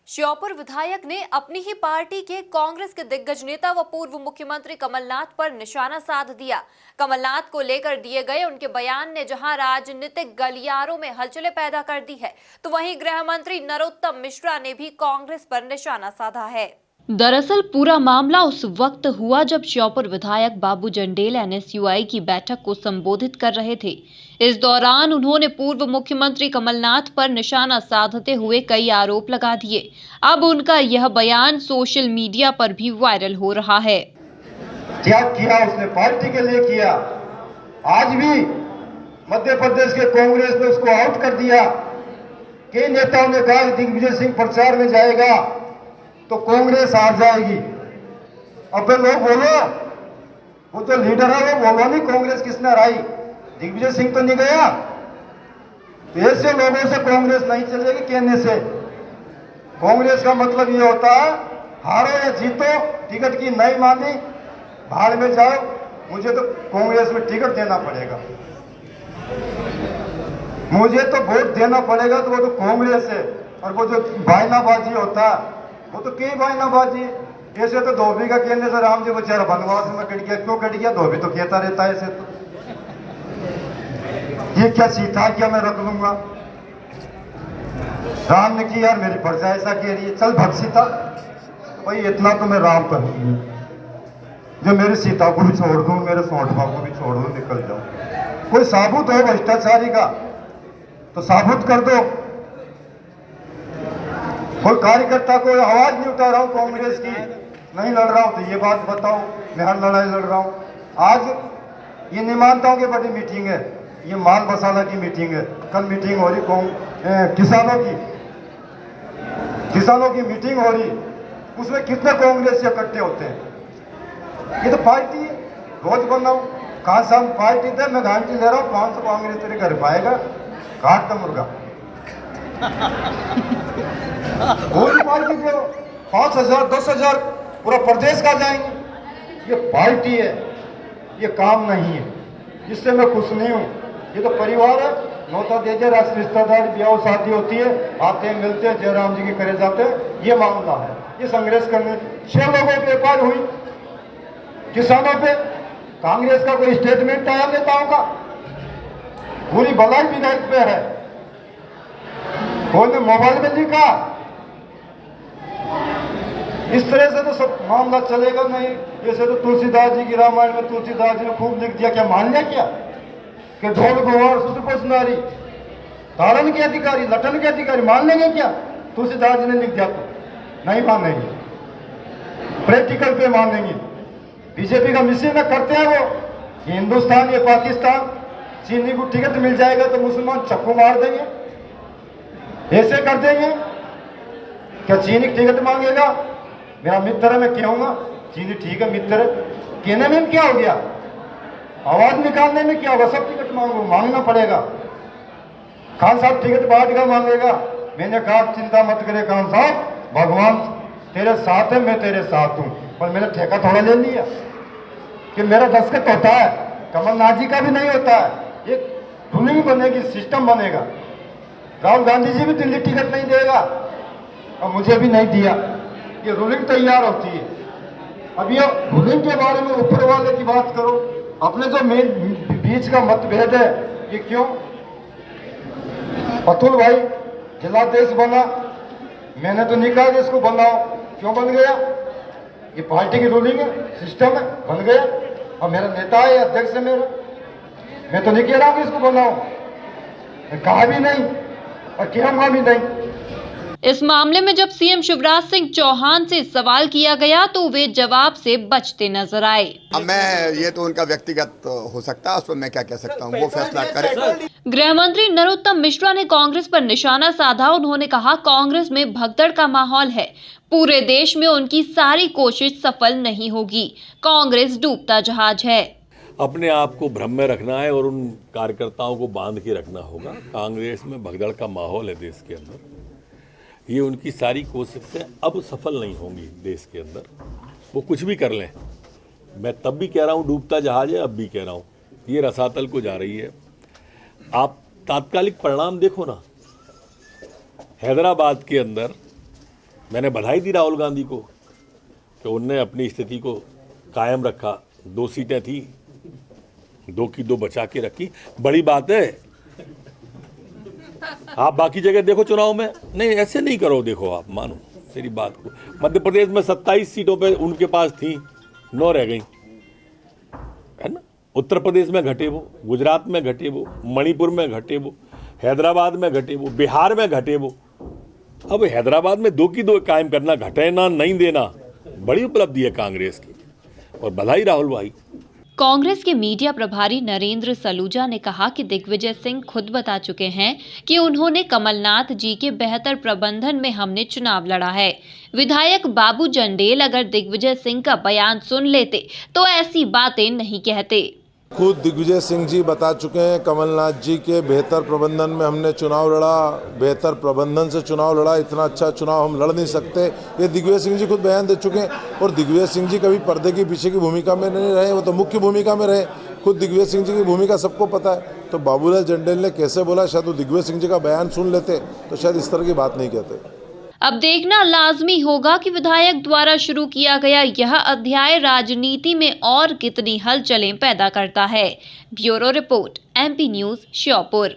श्योपुर विधायक ने अपनी ही पार्टी के कांग्रेस के दिग्गज नेता व पूर्व मुख्यमंत्री कमलनाथ पर निशाना साध दिया। कमलनाथ को लेकर दिए गए उनके बयान ने जहां राजनीतिक गलियारों में हलचलें पैदा कर दी है, तो वहीं गृह मंत्री नरोत्तम मिश्रा ने भी कांग्रेस पर निशाना साधा है। दरअसल पूरा मामला उस वक्त हुआ जब श्योपुर विधायक बाबू जंडेल एनएसयूआई की बैठक को संबोधित कर रहे थे। इस दौरान उन्होंने पूर्व मुख्यमंत्री कमलनाथ पर निशाना साधते हुए कई आरोप लगा दिए। अब उनका यह बयान सोशल मीडिया पर भी वायरल हो रहा है। त्याग किया उसने, पार्टी के लिए किया। आज भी मध्य प्रदेश के कांग्रेस ने उसको आउट कर दिया। कई नेताओं ने कहा कि दिग्विजय सिंह प्रचार में जाएगा तो कांग्रेस हार जाएगी। अब लोग बोलो, वो जो लीडर है वो बोलो नहीं कांग्रेस किसने हराई, दिग्विजय सिंह तो नहीं गया। ऐसे लोगों से कांग्रेस नहीं चलेगी कहने से। कांग्रेस का मतलब ये होता है हारो या जीतो, टिकट की नहीं मानी भाड़ में जाओ, मुझे तो कांग्रेस में टिकट देना पड़ेगा, मुझे तो वोट देना पड़ेगा। तो वो तो कांग्रेस है। और वो जो बायनाबाजी होता है वो तो कई बायनाबाजी। ऐसे तो धोबी का कहने से राम जी बेचारा वनवास में कट गया, क्यों कट गया? धोबी तो कहता रहता है ऐसे तो, ये क्या सीता क्या मैं रख लूंगा। राम ने की यार मेरी प्रजा ऐसा कह रही है, चल भग सीता, भाई इतना तो मैं राम करूंगी, जो मेरी सीता को भी छोड़ दूं, मेरे सोठवा को भी छोड़ दूं, निकल जाऊं। कोई साबुत हो भ्रष्टाचारी का तो साबुत कर दो। कोई कार्यकर्ता को आवाज नहीं उठा रहा हूं कांग्रेस की, नहीं लड़ रहा हूं तो ये बात बताओ मैं हर लड़ाई लड़ रहा हूं। आज ये नहीं मानता हूं कि बड़ी मीटिंग है, ये माल मसाला की मीटिंग है। कल मीटिंग हो रही किसानों की मीटिंग हो रही, उसमें कितने कांग्रेस इकट्ठे होते हैं। ये तो पार्टी है, रोज बनाओ कहा साहब पार्टी दे, मैं गांठी ले रहा हूँ 500 कांग्रेस तेरे घर पाएगा, काट का मुर्गा। कोई पार्टी दे 5,000 10,000 पूरा प्रदेश का जाएंगे। ये पार्टी है, ये काम नहीं है, जिससे मैं खुश नहीं हूँ। ये तो परिवार है, नौता दे दे, रिश्तेदार ब्याह शादी होती है, आते हैं मिलते हैं, जयराम जी के करे जाते हैं। ये मामला है, ये संघर्ष करने 6 लोगों पे एफआईआर हुई, किसानों पे कांग्रेस का कोई स्टेटमेंट आया नेताओं का, पूरी भलाई विधायक पे है। उन्होंने मोबाइल में लिखा, इस तरह से तो सब मामला चलेगा नहीं। जैसे तो तुलसीदास जी की रामायण में तुलसीदास जी ने खूब लिख दिया, क्या मान लिया क्या कि ढोल गुहार सुरपस नारी धारण के अधिकारी लठन के अधिकारी मान लेंगे क्या? तुलसीदास जी ने लिख दिया तो नहीं मानेंगे, प्रैक्टिकल पे मानेंगे। बीजेपी का मिशन में करते हैं वो, हिंदुस्तान या पाकिस्तान, चीनी को टिकट मिल जाएगा तो मुसलमान चक्कू मार देंगे, ऐसे कर देंगे। क्या चीनी टिकट मांगेगा? मेरा मित्र है, मैं कहूंगा चीनी ठीक है मित्र है, कहने में क्या हो गया, आवाज निकालने में क्या होगा? सब टिकट मांगो, मांगना पड़ेगा। खान साहब टिकट बांट कर मांगेगा। मैंने कहा चिंता मत करे खान साहब, भगवान तेरे साथ है, मैं तेरे साथ हूं। पर मैंने ठेका थोड़ा ले लिया कि मेरा दस्तखत होता है, कमलनाथ जी का भी नहीं होता है। एक रूलिंग बनेगी, सिस्टम बनेगा। राहुल गांधी जी भी दिल्ली टिकट नहीं देगा और मुझे भी नहीं दिया। ये रूलिंग तैयार होती है। अब ये रूलिंग के बारे में ऊपर वाले की बात करो, अपने जो मेन बीच का मतभेद है ये क्यों? अतुल भाई जिलाध्यक्ष बना, मैंने तो नहीं कहा कि इसको बनाओ, क्यों बन गया? ये पार्टी की रूलिंग है, सिस्टम है, बन गया। और मेरा नेता है, अध्यक्ष है मेरा, मैं तो नहीं कह रहा हूं कि इसको बनाओ, मैं कहा भी नहीं और कहूंगा भी नहीं। इस मामले में जब सीएम शिवराज सिंह चौहान से सवाल किया गया तो वे जवाब से बचते नजर आए। अब मैं ये तो उनका व्यक्तिगत हो सकता है, उस पर मैं क्या कह सकता हूँ, वो फैसला करें। गृह मंत्री नरोत्तम मिश्रा ने कांग्रेस पर निशाना साधा। उन्होंने कहा कांग्रेस में भगदड़ का माहौल है, पूरे देश में उनकी सारी कोशिश सफल नहीं होगी, कांग्रेस डूबता जहाज है। अपने आप को भ्रम में रखना है और उन कार्यकर्ताओं को बांध के रखना होगा। कांग्रेस में भगदड़ का माहौल है देश के अंदर, ये उनकी सारी कोशिशें अब सफल नहीं होंगी देश के अंदर, वो कुछ भी कर लें। मैं तब भी कह रहा हूँ डूबता जहाज है, अब भी कह रहा हूँ ये रसातल को जा रही है। आप तात्कालिक परिणाम देखो ना, हैदराबाद के अंदर मैंने बधाई दी राहुल गांधी को कि उनने अपनी स्थिति को कायम रखा। 2 सीटें थी, 2 की 2 बचा के रखी, बड़ी बात है। आप बाकी जगह देखो चुनाव में, नहीं ऐसे नहीं करो, देखो आप मानो मेरी बात को। मध्य प्रदेश में 27 सीटों पे उनके पास थी, 9 रह गई, है ना। उत्तर प्रदेश में घटे वो, गुजरात में घटे वो, मणिपुर में घटे वो, हैदराबाद में घटे वो, बिहार में घटे वो। अब हैदराबाद में 2 की 2 कायम करना, घटे ना नहीं देना, बड़ी उपलब्धि है कांग्रेस की, और बधाई राहुल भाई। कांग्रेस के मीडिया प्रभारी नरेंद्र सलूजा ने कहा कि दिग्विजय सिंह खुद बता चुके हैं कि उन्होंने कमलनाथ जी के बेहतर प्रबंधन में हमने चुनाव लड़ा है। विधायक बाबू जंडेल अगर दिग्विजय सिंह का बयान सुन लेते तो ऐसी बातें नहीं कहते। खुद दिग्विजय सिंह जी बता चुके हैं, कमलनाथ जी के बेहतर प्रबंधन में हमने चुनाव लड़ा, बेहतर प्रबंधन से चुनाव लड़ा, इतना अच्छा चुनाव हम लड़ नहीं सकते, ये दिग्विजय सिंह जी खुद बयान दे चुके हैं। और दिग्विजय सिंह जी कभी पर्दे के पीछे की भूमिका में नहीं रहे, वो तो मुख्य भूमिका में रहे। खुद दिग्विजय सिंह जी की भूमिका सबको पता है। तो बाबूलाल जंडेल ने कैसे बोला, शायद वो दिग्विजय सिंह जी का बयान सुन लेते तो शायद इस तरह की बात नहीं कहते। अब देखना लाजमी होगा कि विधायक द्वारा शुरू किया गया यह अध्याय राजनीति में और कितनी हलचलें पैदा करता है। Bureau report, MP news, Sheopur.